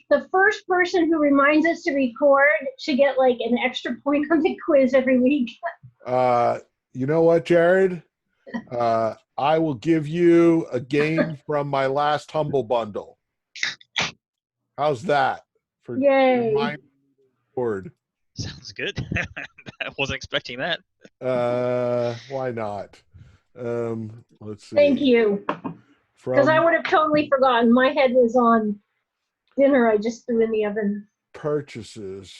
The first person who reminds us to record should get like an extra point on the quiz every week. You know what, Jared? I will give you a game from my last Humble Bundle. How's that? For Yay. board. Sounds good. I wasn't expecting that. Why not? Let's see. Thank you. Because I would have totally forgotten. My head was on dinner I just threw in the oven. Purchases.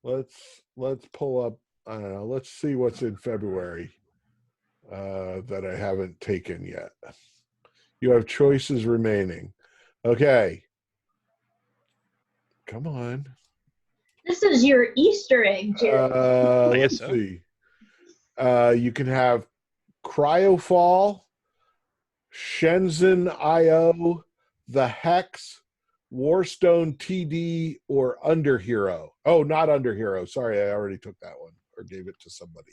Let's pull up. I don't know. Let's see what's in February that I haven't taken yet. You have choices remaining. Okay. Come on. This is your Easter egg, Jared. Let's see. You can have Cryofall, Shenzhen IO, The Hex, Warstone TD, or Underhero. Oh, not Underhero. Sorry, I already took that one or gave it to somebody.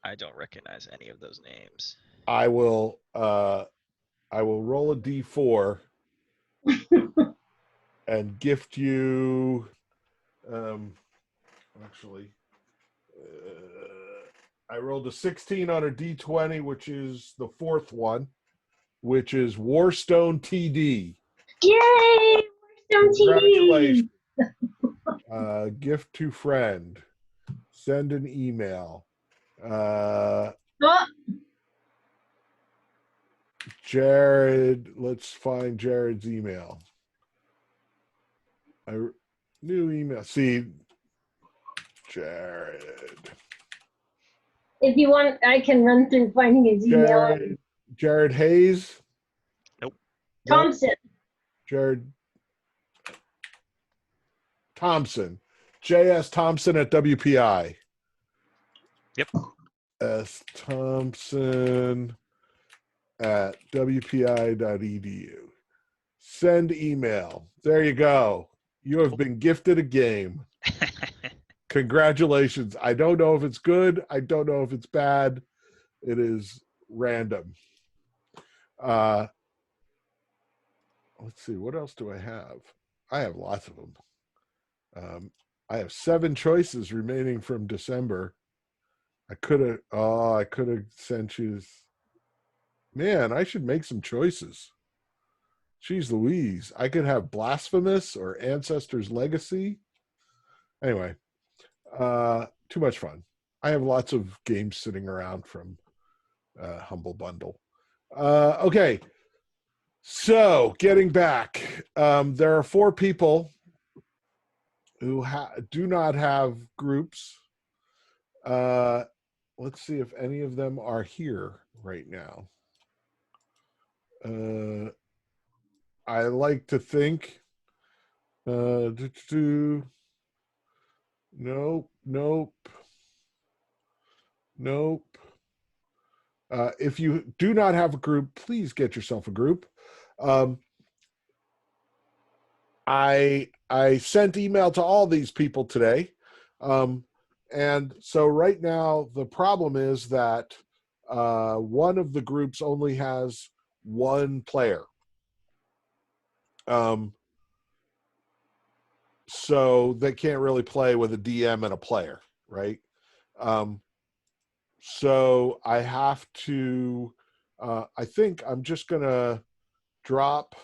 I don't recognize any of those names. I will roll a D4 and gift you actually I rolled a 16 on a D20, which is the fourth one, which is Warstone TD. Yay! Warstone TD! Gift to friend. Send an email. Jared, let's find Jared's email. New email. See, Jared. If you want, I can run through finding his email. Jared Hayes? Nope. Thompson. Jared Thompson. J.S. Thompson at WPI. Yep. S. Thompson at WPI.edu. Send email. There you go. You have been gifted a game. Congratulations. I don't know if it's good. I don't know if it's bad. It is random. Let's see. What else do I have? I have lots of them. I have 7 choices remaining from December. I could have sent you. Man, I should make some choices. Jeez Louise. I could have Blasphemous or Ancestors Legacy. Anyway, too much fun. I have lots of games sitting around from Humble Bundle. Okay. So, getting back, there are 4 people who do not have groups. Let's see if any of them are here right now. I like to think. Nope. If you do not have a group, please get yourself a group. I sent email to all these people today. And so right now, the problem is that one of the groups only has 1 player. So they can't really play with a DM and a player, right? So I have to, I think I'm just going to drop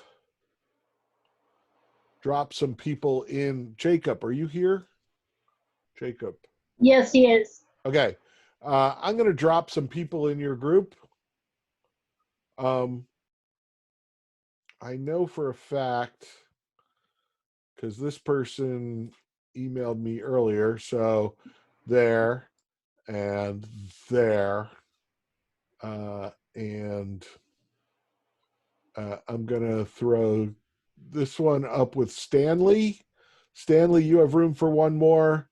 some people in. Jacob, are you here? Jacob. Yes, he is. Okay. I'm going to drop some people in your group. I know for a fact, because this person emailed me earlier, so there and there. And I'm going to throw this one up with Stanley. Stanley, you have room for one more.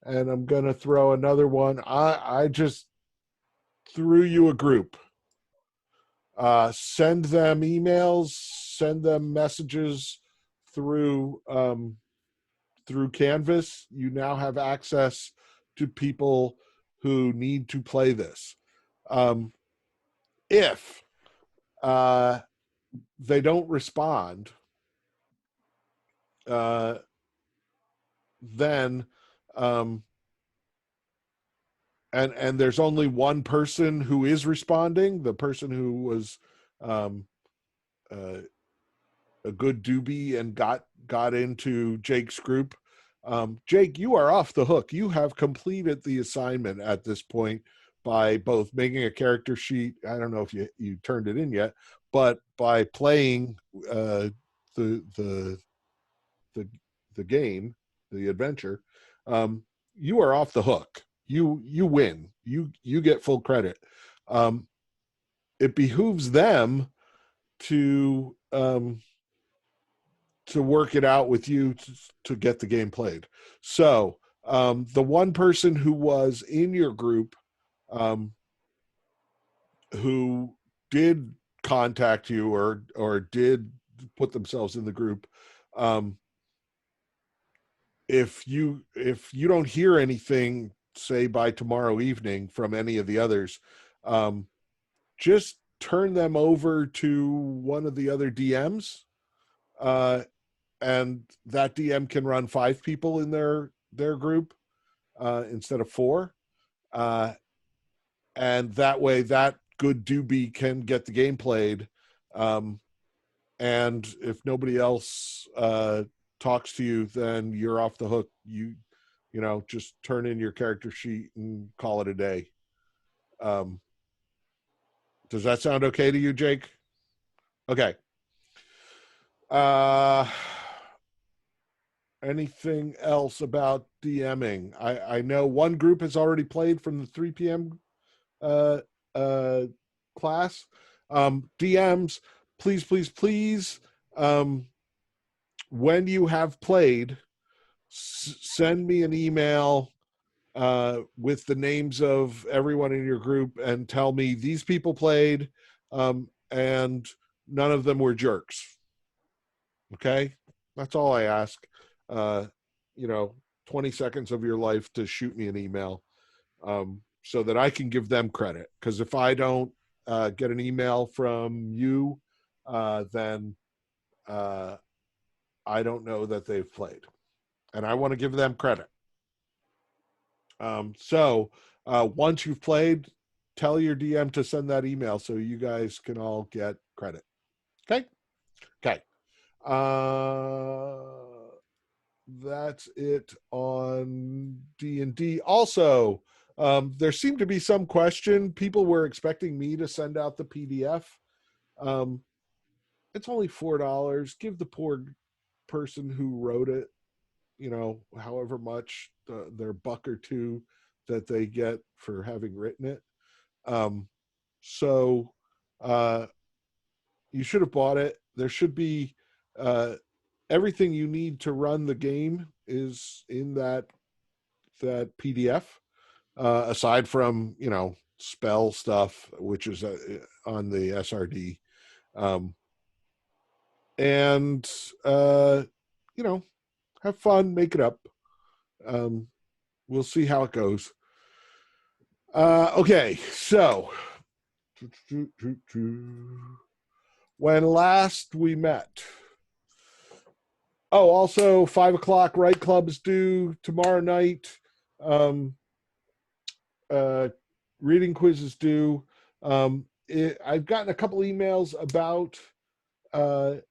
And I'm going to throw another one. I just threw you a group. Send them emails, send them messages through Canvas. You now have access to people who need to play this. If they don't respond, then and there's only one person who is responding, the person who was a good doobie and got into Jake's group. Jake, you are off the hook. You have completed the assignment at this point by both making a character sheet. I don't know if you turned it in yet, but by playing the game, the adventure, you are off the hook. You win. You get full credit. It behooves them to work it out with you to get the game played. So the one person who was in your group, who did contact you or did put themselves in the group, if you don't hear anything, say by tomorrow evening from any of the others, just turn them over to one of the other DMs, and that DM can run 5 people in their group instead of 4, and that way that good doobie can get the game played, and if nobody else talks to you, then you're off the hook. You just turn in your character sheet and call it a day. Does that sound okay to you, Jake? Okay. Anything else about DMing? I know one group has already played from the 3 p.m. Class. DMs, please, when you have played, send me an email with the names of everyone in your group and tell me these people played, and none of them were jerks. Okay? That's all I ask. 20 seconds of your life to shoot me an email, so that I can give them credit. Because if I don't get an email from you, then I don't know that they've played. And I want to give them credit. So once you've played, tell your DM to send that email so you guys can all get credit. Okay? Okay. That's it on D&D. Also, there seemed to be some question. People were expecting me to send out the PDF. It's only $4. Give the poor person who wrote it, however much, their $1 or $2 that they get for having written it. So you should have bought it. There should be everything you need to run the game is in that PDF, aside from spell stuff, which is on the SRD, and have fun, make it up. We'll see how it goes. Okay, so when last we met. Oh, also 5 o'clock Right Club is due tomorrow night. Reading quiz is due. I've gotten a couple emails about, I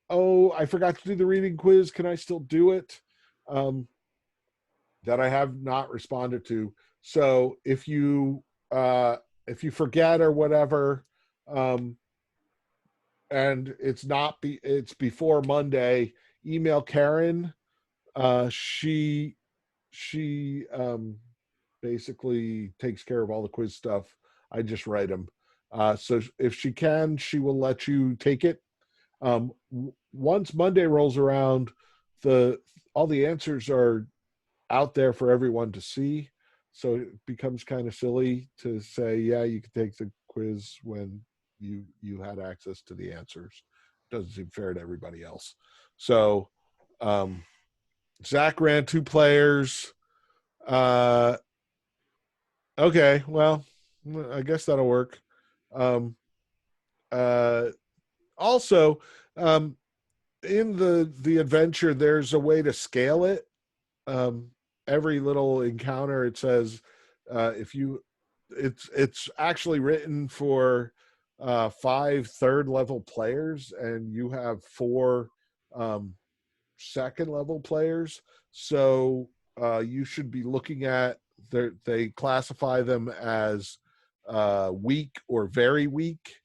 forgot to do the reading quiz. Can I still do it? That I have not responded to. So if you forget or whatever, and it's before Monday, email Karen. She basically takes care of all the quiz stuff. I just write them. So if she can, she will let you take it. Once Monday rolls around, all the answers are out there for everyone to see. So it becomes kind of silly to say, yeah, you can take the quiz when you had access to the answers. Doesn't seem fair to everybody else. So Zach ran 2 players. Okay, well, I guess that'll work. Also, in the adventure, there's a way to scale it. Every little encounter, it says if you, it's actually written for 5 third level players, and you have 4 second level players. So you should be looking at, they classify them as weak or very weak.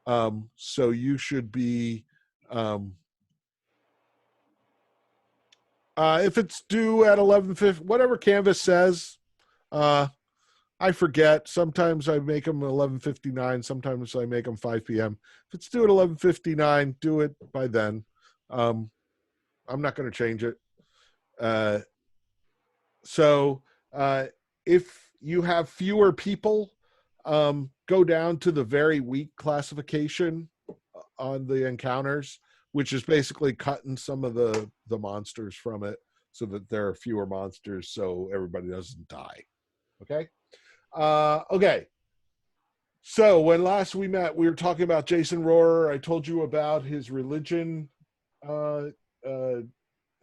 So you should be, if it's due at 11:50, whatever Canvas says, I forget. Sometimes I make them 11:59. Sometimes I make them 5 p.m. If it's due at 11:59, do it by then. I'm not going to change it. So if you have fewer people, go down to the very weak classification on the encounters, which is basically cutting some of the monsters from it so that there are fewer monsters so everybody doesn't die. Okay? Okay. So when last we met, we were talking about Jason Rorher. I told you about his religion,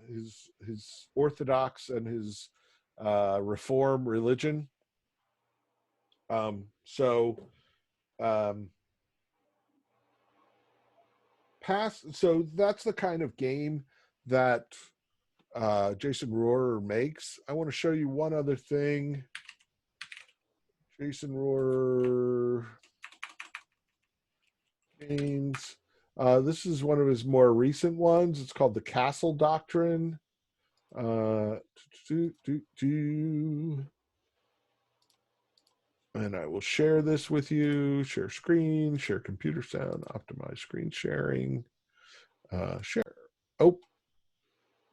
his Orthodox and his Reform religion. So that's the kind of game that Jason Rorher makes. I want to show you one other thing. Jason Rorher games. This is one of his more recent ones. It's called the Castle Doctrine. And I will share this with you. Share screen, share computer sound, optimize screen sharing. Share. Oh,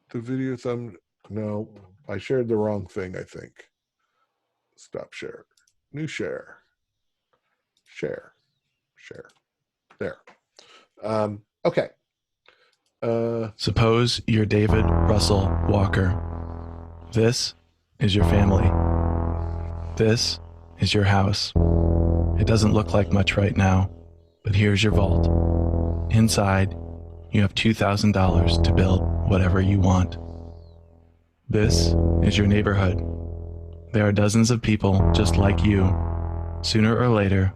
the video thumb. No, I shared the wrong thing, I think. Stop share. New share. Share. Share. There. Okay. Suppose you're David Russell Walker. This is your family. This is your house. It doesn't look like much right now, but here's your vault. Inside, you have $2,000 to build whatever you want. This is your neighborhood. There are dozens of people just like you. Sooner or later,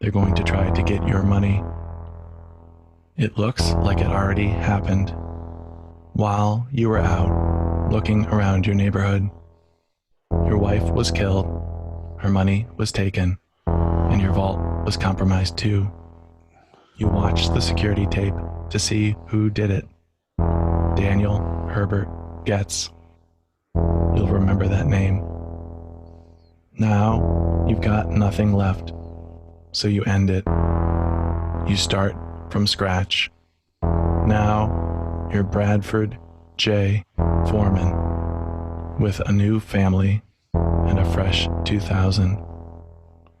they're going to try to get your money. It looks like it already happened. While you were out looking around your neighborhood, your wife was killed, her money was taken, and your vault was compromised too. You watched the security tape to see who did it. Daniel Herbert Getz. You'll remember that name. Now, you've got nothing left, so you end it. You start from scratch. Now, you're Bradford J. Foreman, with a new family and a fresh 2,000.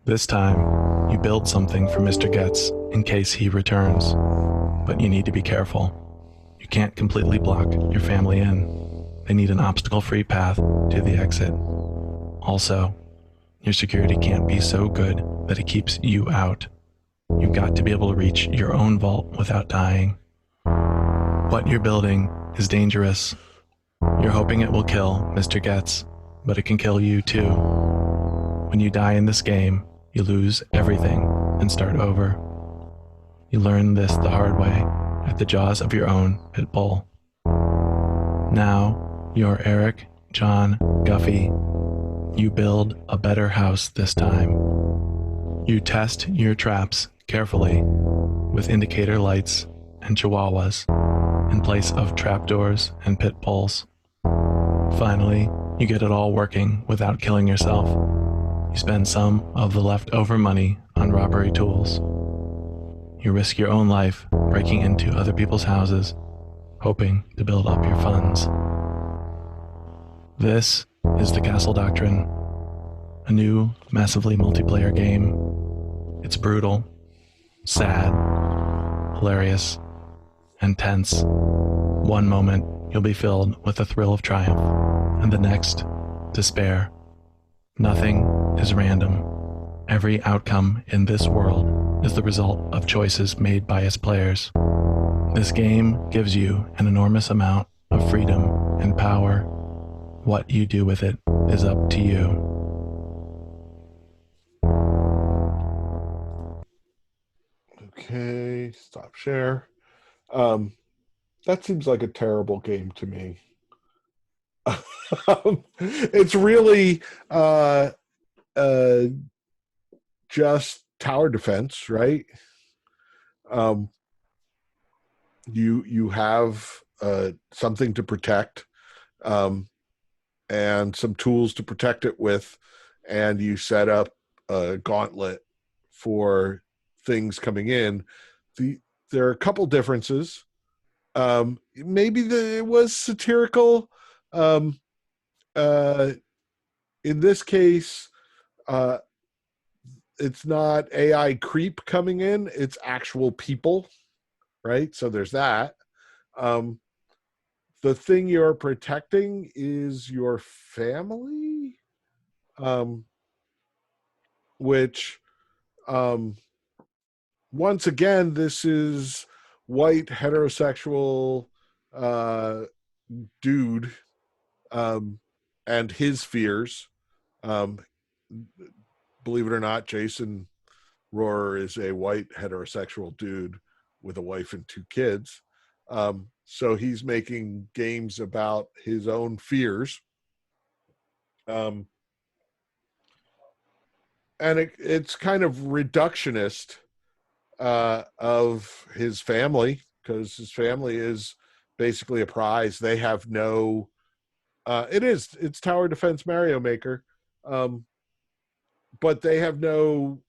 This time, you build something for Mr. Getz in case he returns, but you need to be careful. You can't completely block your family in. They need an obstacle-free path to the exit. Also, your security can't be so good that it keeps you out. You've got to be able to reach your own vault without dying. What you're building is dangerous. You're hoping it will kill Mr. Getz, but it can kill you too. When you die in this game, you lose everything and start over. You learn this the hard way at the jaws of your own pit bull. Now, you're Eric John Guffey. You build a better house this time. You test your traps carefully with indicator lights and chihuahuas in place of trapdoors and pit bulls. Finally, you get it all working without killing yourself. You spend some of the leftover money on robbery tools. You risk your own life breaking into other people's houses, hoping to build up your funds. This is the Castle Doctrine, a new, massively multiplayer game. It's brutal, sad, hilarious, and tense. One moment, you'll be filled with the thrill of triumph, and the next, despair. Nothing is random. Every outcome in this world is the result of choices made by its players. This game gives you an enormous amount of freedom and power. What you do with it is up to you. Okay, stop share. That seems like a terrible game to me. It's really just tower defense, right? You have something to protect, and some tools to protect it with, and you set up a gauntlet for things coming in. There are a couple differences. Maybe it was satirical. In this case, it's not AI creep coming in, it's actual people, right? So there's that. The thing you're protecting is your family, which, once again, this is white heterosexual dude, and his fears. Believe it or not, Jason Rorher is a white heterosexual dude with a wife and 2 kids. So he's making games about his own fears. And it's kind of reductionist of his family, because his family is basically a prize. They have no it's tower defense Mario Maker, but they have no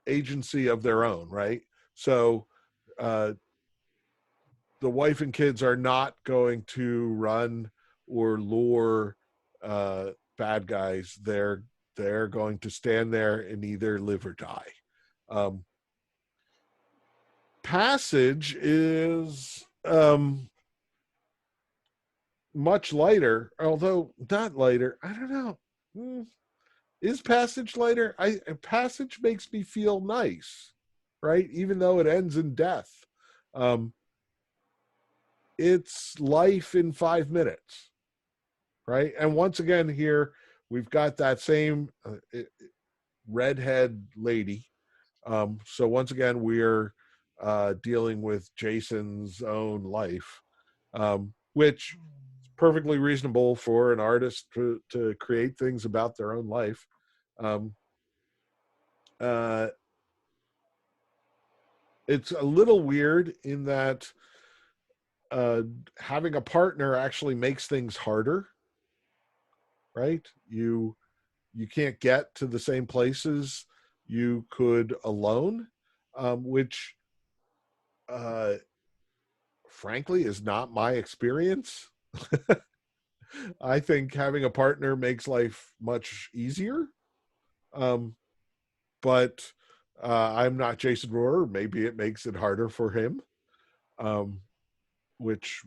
agency of their own, right? So the wife and kids are not going to run or lure bad guys. They're going to stand there and either live or die. Passage is much lighter, although not lighter. I don't know. Is Passage lighter? Passage makes me feel nice, right? Even though it ends in death. It's life in 5 minutes, right? And once again here, we've got that same redhead lady. So once again, we're dealing with Jason's own life, which is perfectly reasonable for an artist to create things about their own life. It's a little weird in that having a partner actually makes things harder, right? You can't get to the same places you could alone, which frankly is not my experience. I think having a partner makes life much easier, but I'm not Jason Rorher. Maybe it makes it harder for him, which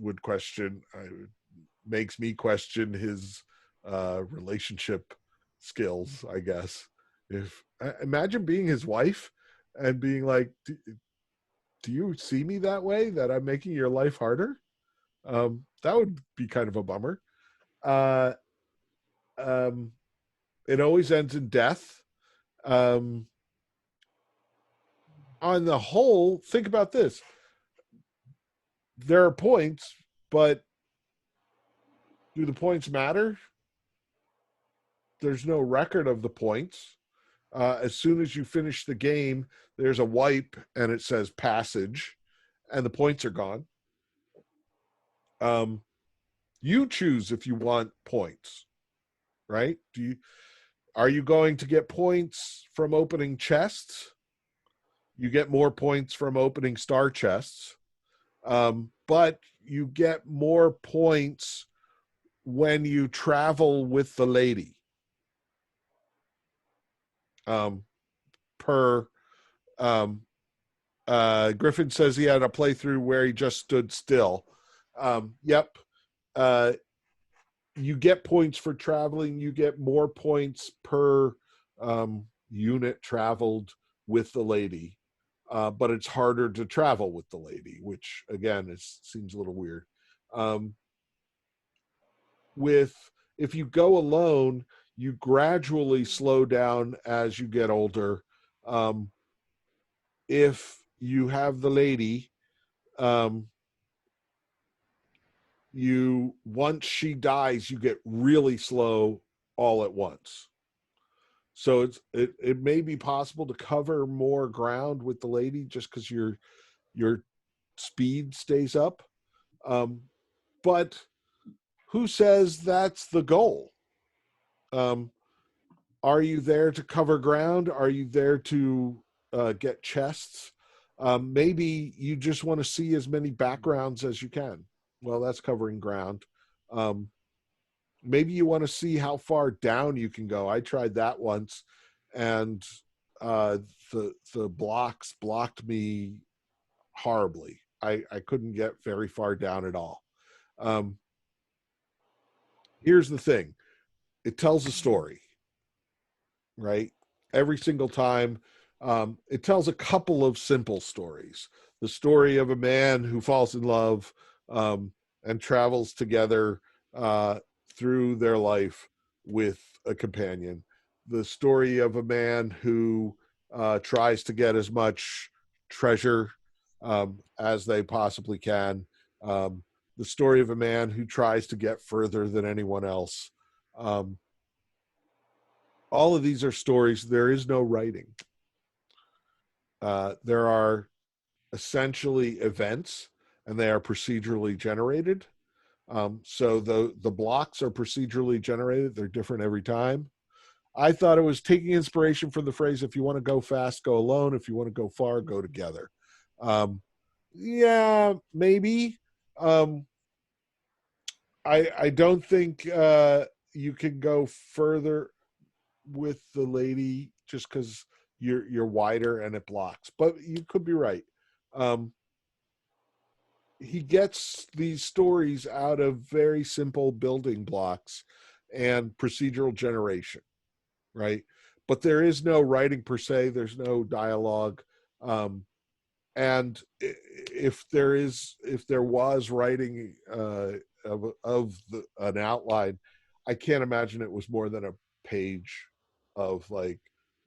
makes me question his relationship skills, I guess. Imagine being his wife and being like, do you see me that way, that I'm making your life harder? That would be kind of a bummer. It always ends in death. On the whole, think about this. There are points, but do the points matter? There's no record of the points. As soon as you finish the game, there's a wipe and it says passage, and the points are gone. You choose if you want points, right? Are you going to get points from opening chests? You get more points from opening star chests, but you get more points when you travel with the lady. Griffin says he had a playthrough where he just stood still. Yep. You get points for traveling. You get more points per unit traveled with the lady. but it's harder to travel with the lady, which again seems a little weird. If you go alone, you gradually slow down as you get older. If you have the lady, once she dies, you get really slow all at once. So it may be possible to cover more ground with the lady just because your speed stays up. But who says that's the goal? Are you there to cover ground? Are you there to get chests? Maybe you just want to see as many backgrounds as you can. Well, that's covering ground. Maybe you want to see how far down you can go. I tried that once, and the blocks blocked me horribly. I couldn't get very far down at all. Here's the thing. It tells a story, right? Every single time. It tells a couple of simple stories. The story of a man who falls in love and travels together through their life with a companion. The story of a man who tries to get as much treasure as they possibly can. The story of a man who tries to get further than anyone else. All of these are stories. There is no writing. There are essentially events, and they are procedurally generated. So the blocks are procedurally generated. They're different every time. I thought it was taking inspiration from the phrase, if you want to go fast, go alone. If you want to go far, go together. Yeah, maybe. I don't think you can go further with the lady just because you're wider and it blocks, but you could be right. He gets these stories out of very simple building blocks and procedural generation, right? But there is no writing per se. There's no dialogue. And if there was writing of an outline, I can't imagine it was more than a page of like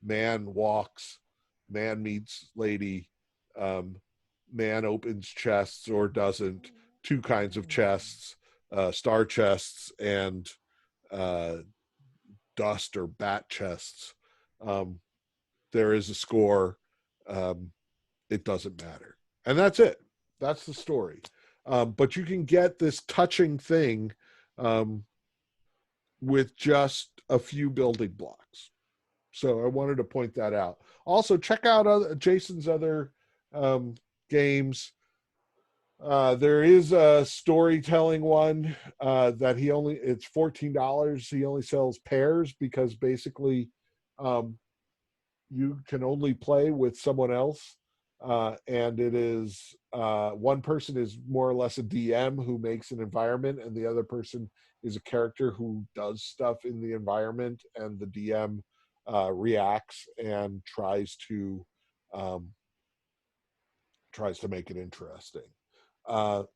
man walks, man meets lady, man opens chests or doesn't, two kinds of chests, star chests and dust or bat chests. There is a score. It doesn't matter. And that's it. That's the story. But you can get this touching thing with just a few building blocks. So I wanted to point that out. Also, check out Jason's other games. There is a storytelling one that it's $14. He only sells pairs because basically you can only play with someone else. And it is one person is more or less a DM who makes an environment, and the other person is a character who does stuff in the environment, and the DM reacts and tries to make it interesting.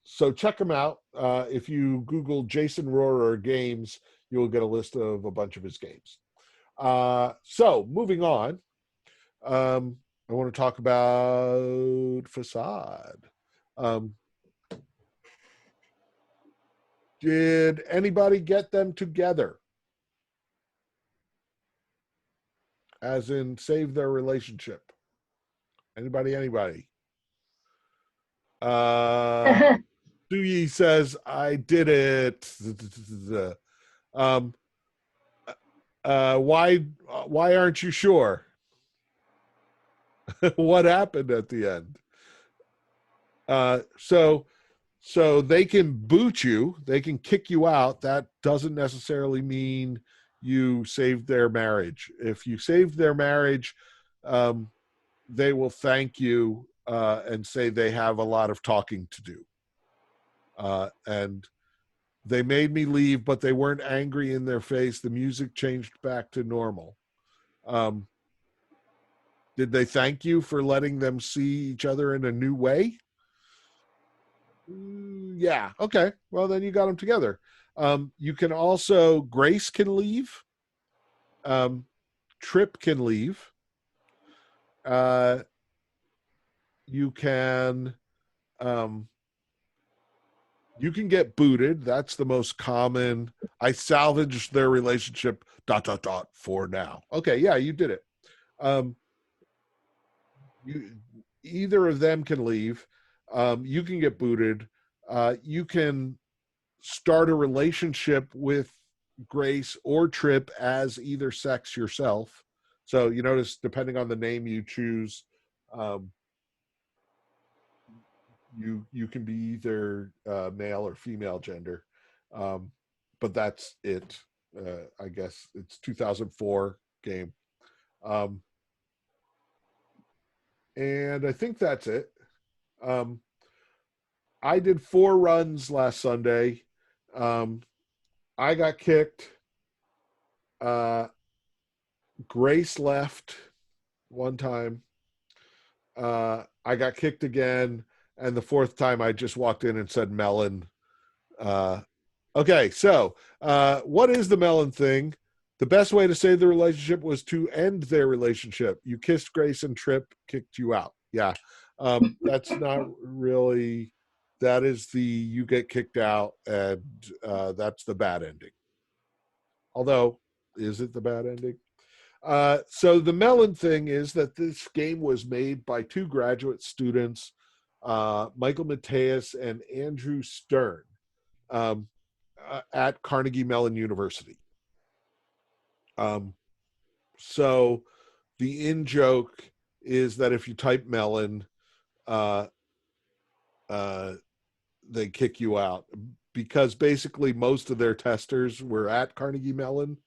So check them out. If you Google Jason Rorher games, you'll get a list of a bunch of his games. So moving on, I want to talk about Facade. Did anybody get them together? As in save their relationship? Anybody? Suyi says, I did it. Why aren't you sure? What happened at the end? So they can boot you, they can kick you out. That doesn't necessarily mean you saved their marriage. If you saved their marriage, they will thank you and say they have a lot of talking to do. And they made me leave, but they weren't angry in their face. The music changed back to normal. Did they thank you for letting them see each other in a new way? Yeah. Okay. Well, then you got them together. You can also, Grace can leave. Trip can leave. You can get booted. That's the most common. I salvaged their relationship ... for now. Okay, yeah, you did it. You either of them can leave. You can get booted. You can start a relationship with Grace or Trip as either sex yourself. So you notice, depending on the name you choose, you can be either male or female gender, but that's it. I guess it's 2004 game, and I think that's it. I did 4 runs last Sunday. I got kicked. Grace left one time. I got kicked again, and the 4th time I just walked in and said melon. Okay, so what is the melon thing? The best way to save the relationship was to end their relationship. You kissed Grace and Trip kicked you out. Yeah. That's not really, that is the you get kicked out, and that's the bad ending. Although, is it the bad ending? So the melon thing is that this game was made by 2 graduate students, Michael Mateus and Andrew Stern, at Carnegie Mellon University. So the in-joke is that if you type melon, they kick you out, because basically most of their testers were at Carnegie Mellon.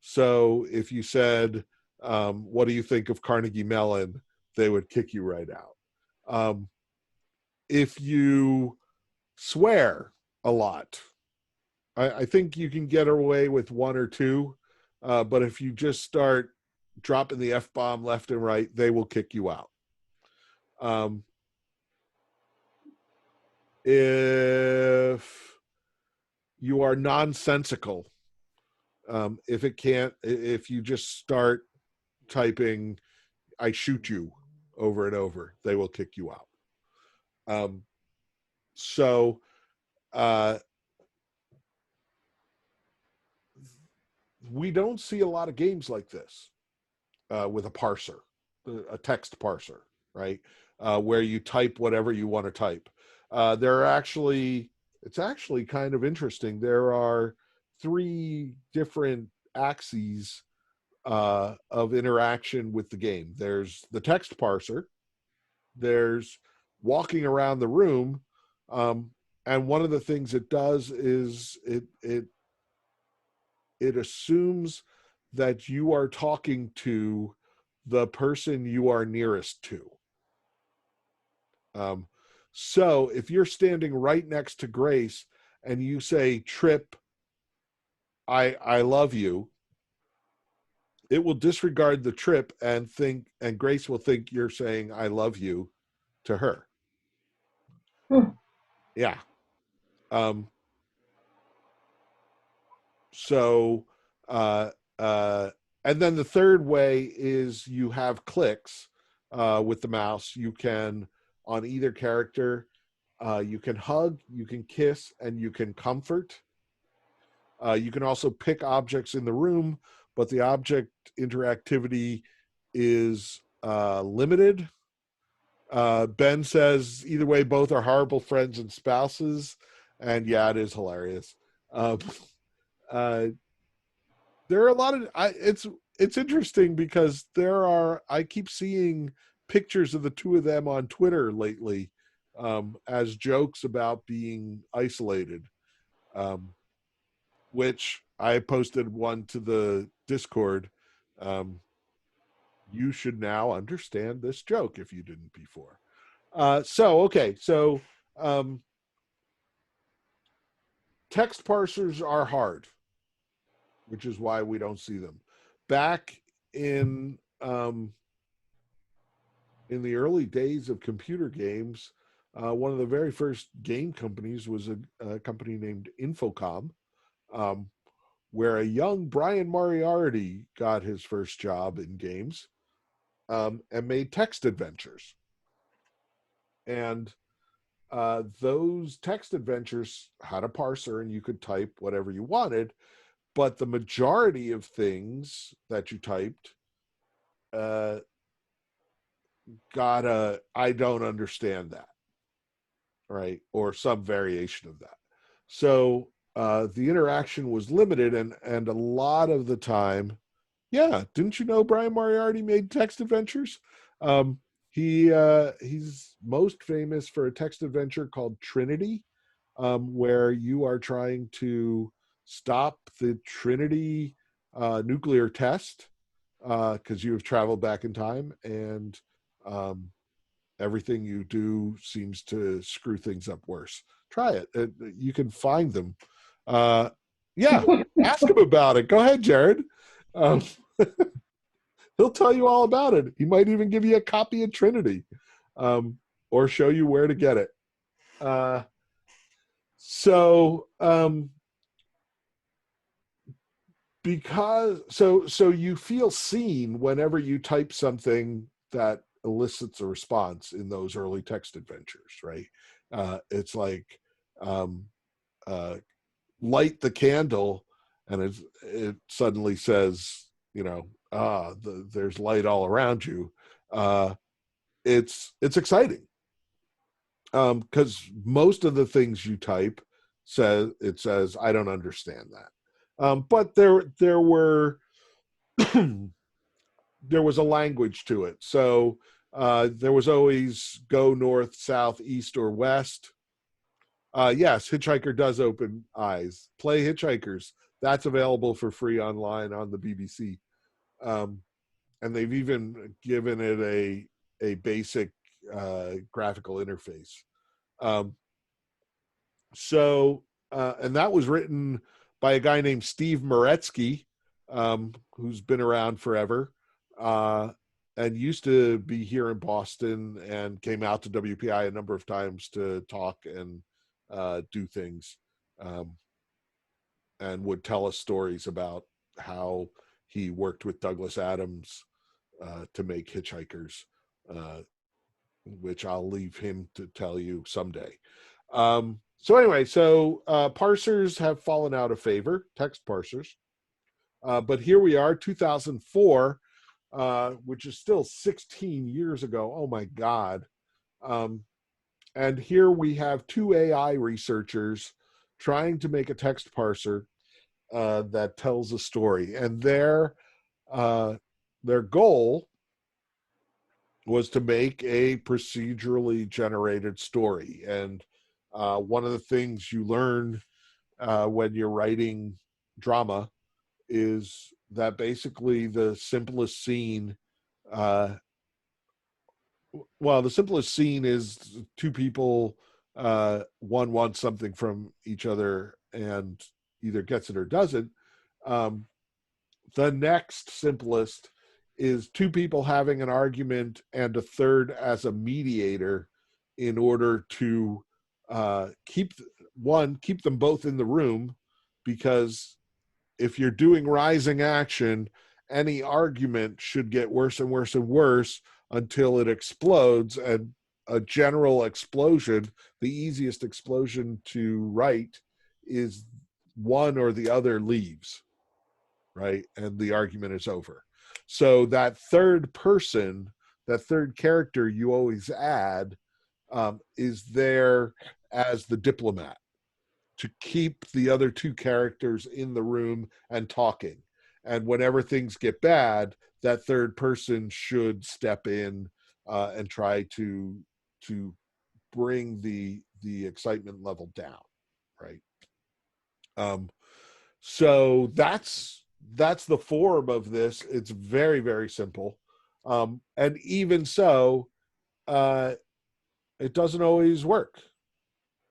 So if you said, what do you think of Carnegie Mellon, they would kick you right out. If you swear a lot, I think you can get away with 1 or 2, but if you just start dropping the F-bomb left and right, they will kick you out. If you are nonsensical, if you just start typing "I shoot you" over and over, they will kick you out. So we don't see a lot of games like this with a parser, a text parser, right? Where you type whatever you want to type. It's actually kind of interesting. There are 3 different axes of interaction with the game. There's the text parser, there's walking around the room, and one of the things it does is it assumes that you are talking to the person you are nearest to. So if you're standing right next to Grace and you say, Trip, I love you, it will disregard the Trip and Grace will think you're saying I love you to her. Yeah. So and then the third way is you have clicks with the mouse. You can, on either character, you can hug, you can kiss, and you can comfort. You can also pick objects in the room, but the object interactivity is limited. Ben says, either way, both are horrible friends and spouses. And yeah, it is hilarious. There are a lot of, it's interesting because I keep seeing pictures of the 2 of them on Twitter lately as jokes about being isolated, which I posted one to the Discord. You should now understand this joke if you didn't before. So text parsers are hard, which is why we don't see them. Back in in the early days of computer games, one of the very first game companies was a company named Infocom, um, where a young Brian Moriarty got his first job in games, and made text adventures. And those text adventures had a parser, and you could type whatever you wanted, but the majority of things that you typed got a "I don't understand that," right? Or some variation of that. So the interaction was limited, and a lot of the time, yeah, didn't you know Brian Moriarty made text adventures? Um, he's most famous for a text adventure called Trinity, where you are trying to stop the Trinity nuclear test because you have traveled back in time, and um, everything you do seems to screw things up worse. Try it. You can find them. Yeah, ask him about it. Go ahead, Jared. Um, he'll tell you all about it. He might even give you a copy of Trinity, or show you where to get it. So you feel seen whenever you type something that elicits a response in those early text adventures, right? It's like light the candle, and it suddenly says, there's light all around you. It's exciting, because most of the things you type says I don't understand that, but there were there was a language to it. So there was always go north, south, east, or west. Yes, Hitchhiker does open eyes. Play Hitchhikers. That's available for free online on the BBC. And they've even given it a basic graphical interface. And that was written by a guy named Steve Moretsky, who's been around forever, and used to be here in Boston, and came out to WPI a number of times to talk and do things, and would tell us stories about how he worked with Douglas Adams to make Hitchhikers, which I'll leave him to tell you someday. So anyway, parsers have fallen out of favor, text parsers. But here we are, 2004, which is still 16 years ago. Oh my God. And here we have two AI researchers trying to make a text parser that tells a story. And their goal was to make a procedurally generated story. And one of the things you learn when you're writing drama is that basically the simplest scene, the simplest scene is two people, one wants something from each other and either gets it or doesn't. The next simplest is two people having an argument and a third as a mediator in order to keep them both in the room, because if you're doing rising action, any argument should get worse and worse and worse until it explodes. And a general explosion, the easiest explosion to write, is one or the other leaves, right? And the argument is over. So that third person, that third character you always add, is there as the diplomat to keep the other two characters in the room and talking. And whenever things get bad, that third person should step in and try to bring the excitement level down, right? So that's the form of this. It's very, very simple. And even so, it doesn't always work,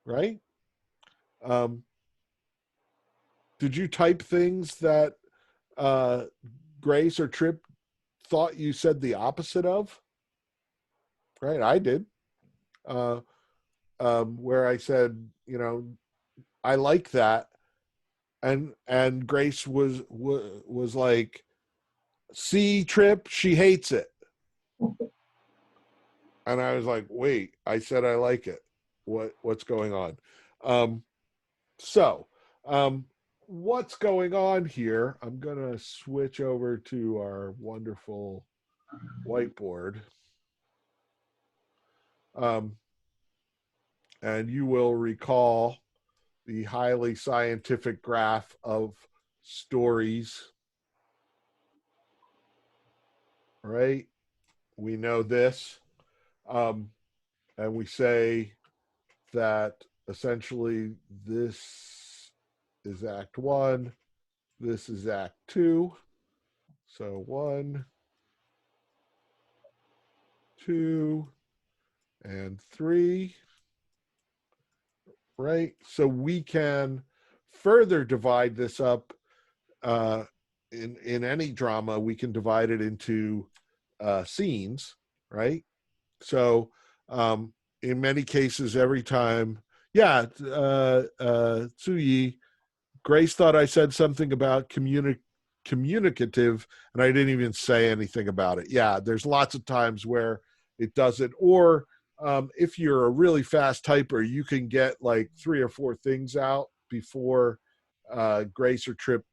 right? Did you type things that Grace or Trip thought you said the opposite of? right? I did. Where I said, you know, I like that, and Grace was like, "See, Trip, she hates it," and I was like, "Wait, I said I like it. What's going on?" So, what's going on here? I'm gonna switch over to our wonderful whiteboard, and you will recall the highly scientific graph of stories, right? We know this, and we say that essentially this is Act 1, this is Act 2. So 1, 2, and 3, right? So we can further divide this up. In any drama, we can divide it into scenes, right? So in many cases, every time, Tsuyi, Grace thought I said something about communicative, and I didn't even say anything about it. Yeah, there's lots of times where it doesn't. Or if you're a really fast typer, you can get like 3 or 4 things out before Grace or Trip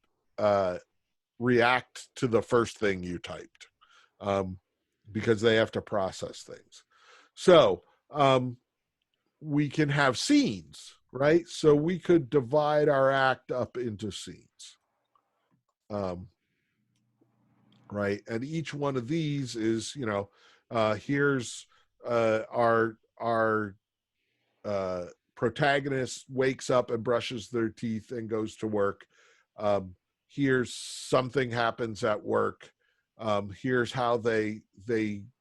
react to the first thing you typed, because they have to process things. So we can have scenes, right? So we could divide our act up into scenes, right? And each one of these is, you know, here's our protagonist wakes up and brushes their teeth and goes to work. Here's something happens at work. Here's how they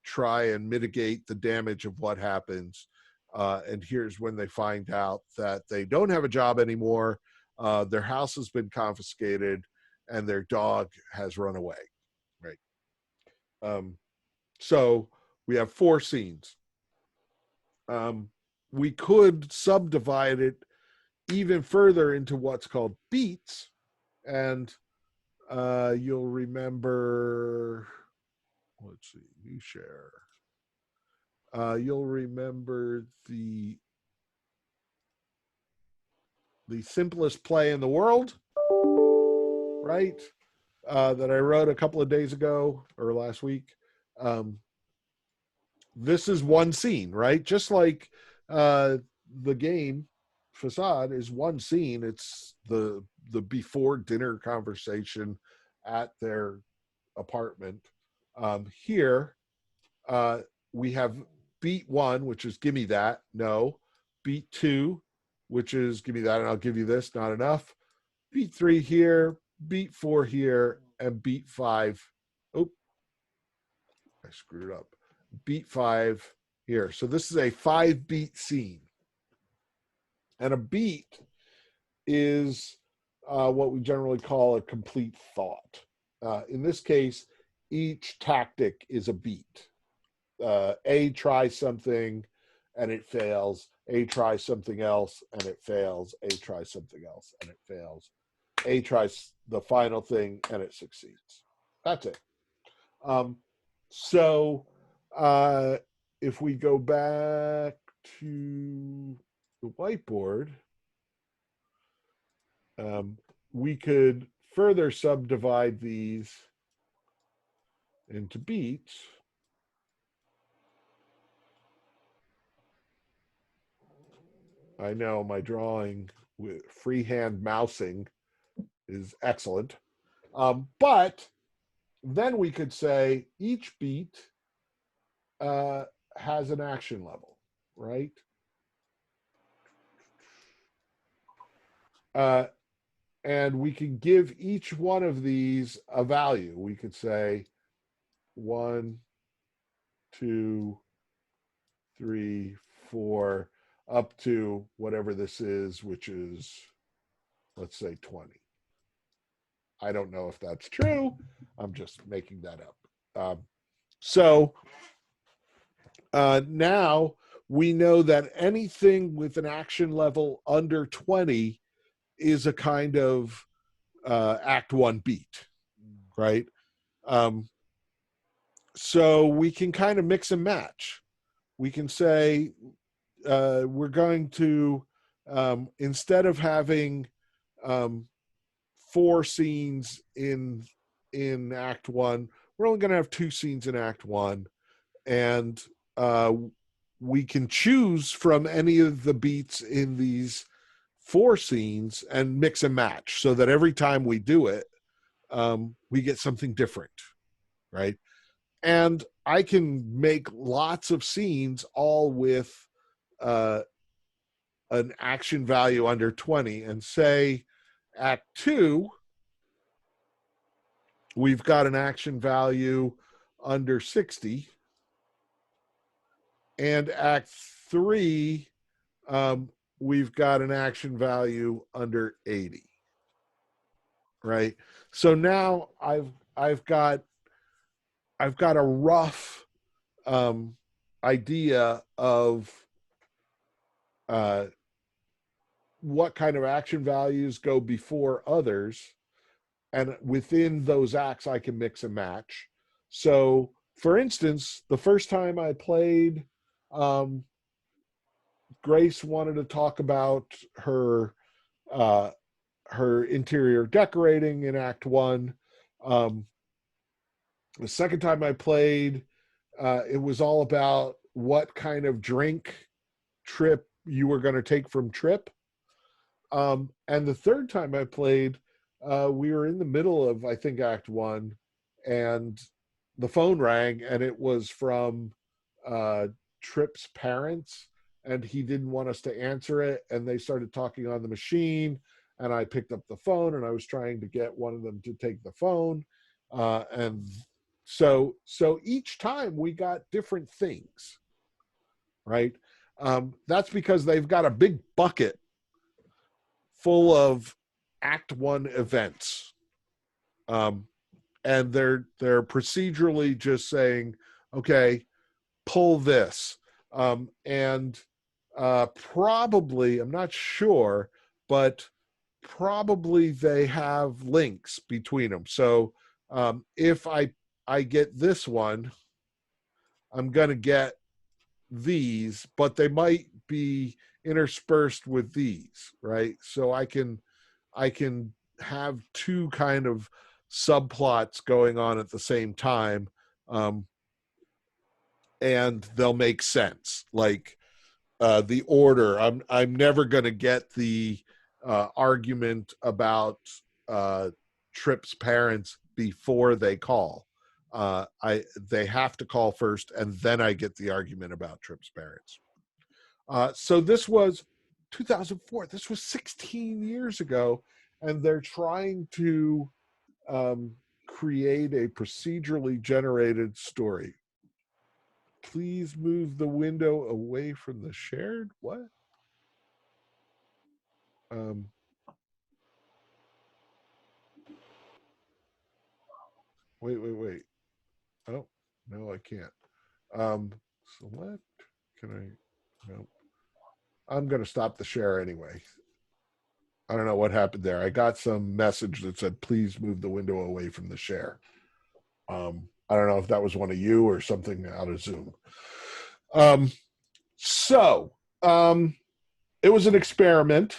try and mitigate the damage of what happens. And here's when they find out that they don't have a job anymore. Their house has been confiscated and their dog has run away, right? So we have 4 scenes. We could subdivide it even further into what's called beats. And you'll remember, let's see, new share. You'll remember the simplest play in the world, right? That I wrote a couple of days ago or last week. This is one scene, right? Just like the game Facade is one scene. It's the before dinner conversation at their apartment. Here we have beat 1, which is give me that, no. Beat 2, which is give me that and I'll give you this, not enough. Beat 3 here, beat 4 here, and beat 5. Oh, I screwed up. Beat 5 here. So this is a 5-beat scene. And a beat is what we generally call a complete thought. In this case, each tactic is a beat. A tries something and it fails. A tries something else and it fails. A tries something else and it fails. A tries the final thing and it succeeds. That's it. So if we go back to the whiteboard, we could further subdivide these into beats. I know my drawing with freehand mousing is excellent. But then we could say each beat has an action level, right? And we can give each one of these a value. We could say 1, 2, 3, 4, up to whatever this is, which is, let's say 20. I don't know if that's true. I'm just making that up. So now we know that anything with an action level under 20 is a kind of Act 1 beat, right? So we can kind of mix and match. We can say we're going to, instead of having 4 scenes in Act 1, we're only going to have 2 scenes in Act 1, and we can choose from any of the beats in these 4 scenes and mix and match, so that every time we do it, we get something different, right? And I can make lots of scenes all with an action value under 20, and say Act 2, we've got an action value under 60, and Act 3, we've got an action value under 80, right? So now I've got a rough idea of what kind of action values go before others, and within those acts I can mix and match. So for instance, the first time I played, Grace wanted to talk about her interior decorating in Act 1. The second time I played, it was all about what kind of drink Trip you were going to take from Trip. And the third time I played, we were in the middle of, I think, Act 1, and the phone rang, and it was from Trip's parents, and he didn't want us to answer it, and they started talking on the machine, and I picked up the phone, and I was trying to get one of them to take the phone, and so each time we got different things, right? That's because they've got a big bucket full of Act 1 events, and they're procedurally just saying, okay, pull this, and probably, I'm not sure, but probably they have links between them. So if I get this one, I'm going to get these, but they might be interspersed with these, right? So I can have 2 kind of subplots going on at the same time, and they'll make sense. Like the order, I'm never going to get the argument about Trip's parents before they call. They have to call first, and then I get the argument about Trip's parents. So this was 2004. This was 16 years ago, and they're trying to create a procedurally generated story. Please move the window away from the shared. What? Wait. Oh, no, I can't. Select. Can I? No. I'm going to stop the share anyway. I don't know what happened there. I got some message that said, please move the window away from the share. I don't know if that was one of you or something out of Zoom. It was an experiment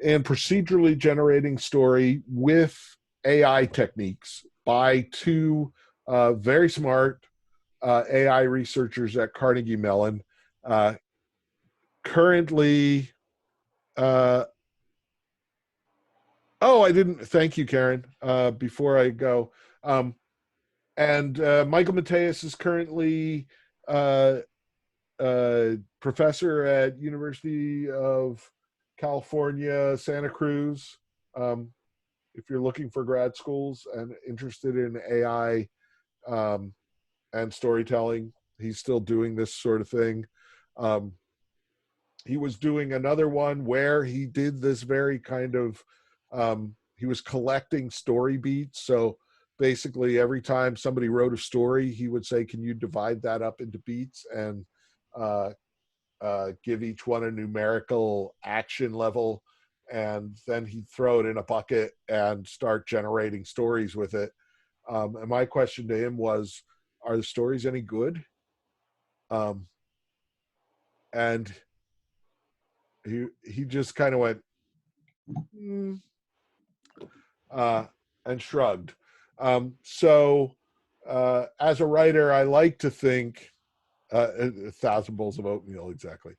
in procedurally generating story with AI techniques by 2 very smart AI researchers at Carnegie Mellon. Currently, I didn't. Thank you, Karen. Before I go, and Michael Mateus is currently professor at University of California, Santa Cruz. If you're looking for grad schools and interested in AI and storytelling, he's still doing this sort of thing. He was doing another one where he did this very kind of, he was collecting story beats. So basically every time somebody wrote a story, he would say, can you divide that up into beats and give each one a numerical action level, and then he'd throw it in a bucket and start generating stories with it. And my question to him was, are the stories any good? And he just kind of went, and shrugged. So as a writer, I like to think, 1,000 bowls of oatmeal, exactly.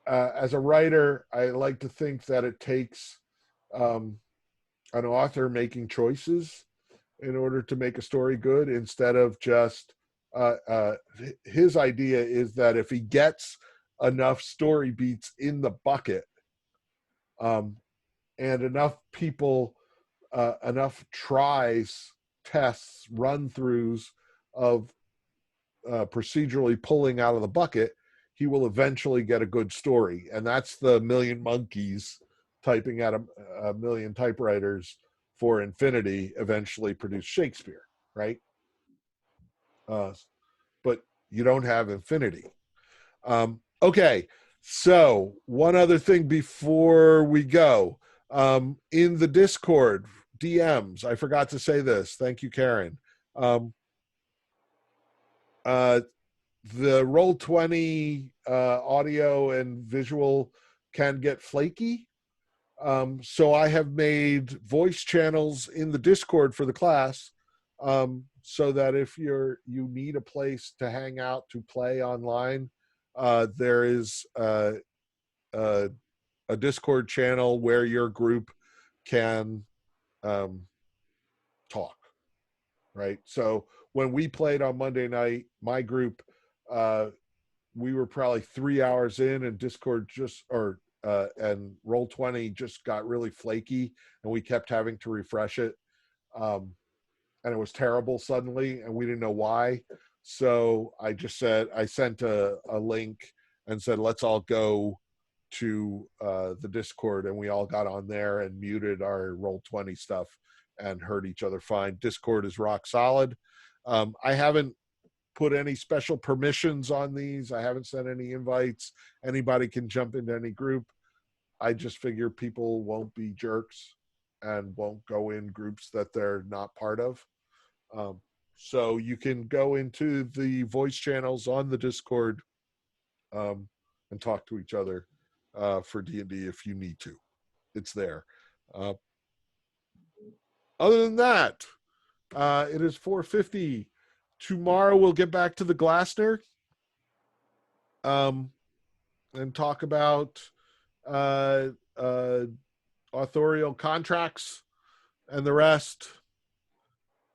As a writer, I like to think that it takes an author making choices in order to make a story good, instead of just his idea is that if he gets enough story beats in the bucket, and enough people, enough tries, tests, run-throughs of procedurally pulling out of the bucket, he will eventually get a good story. And that's the million monkeys typing at a million typewriters for infinity eventually produce Shakespeare, right? But you don't have infinity. Okay, so one other thing before we go. In the Discord DMs, I forgot to say this. Thank you, Karen. The Roll20 audio and visual can get flaky. So I have made voice channels in the Discord for the class, so that if you need a place to hang out to play online, there is a Discord channel where your group can talk, right? So when we played on Monday night, my group, we were probably 3 hours in, and Discord and Roll20 just got really flaky, and we kept having to refresh it. And it was terrible suddenly, and we didn't know why. So I sent a link and said, let's all go to the Discord, and we all got on there and muted our Roll20 stuff and heard each other fine. Discord is rock solid. I haven't put any special permissions on these. I haven't sent any invites. Anybody can jump into any group. I just figure people won't be jerks and won't go in groups that they're not part of. So you can go into the voice channels on the Discord and talk to each other for D&D if you need to. It's there. Other than that, it is 4:50. Tomorrow we'll get back to the Glassner and talk about authorial contracts and the rest.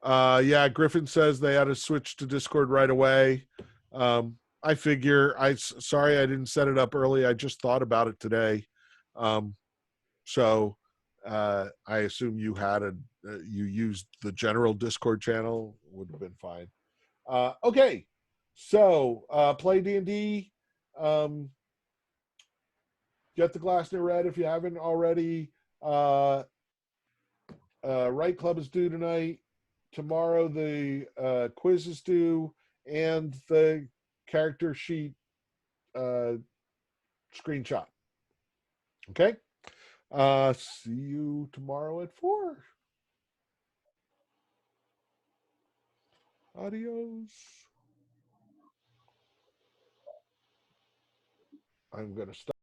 Yeah, Griffin says they had to switch to Discord right away. I figure, sorry I didn't set it up early. I just thought about it today. So I assume you you used the general Discord channel, would have been fine. Okay, so play D&D. Get the Glassner read if you haven't already. Write Club is due tonight. Tomorrow the quiz is due, and the character sheet screenshot. Okay? See you tomorrow at 4. Adios. I'm going to stop.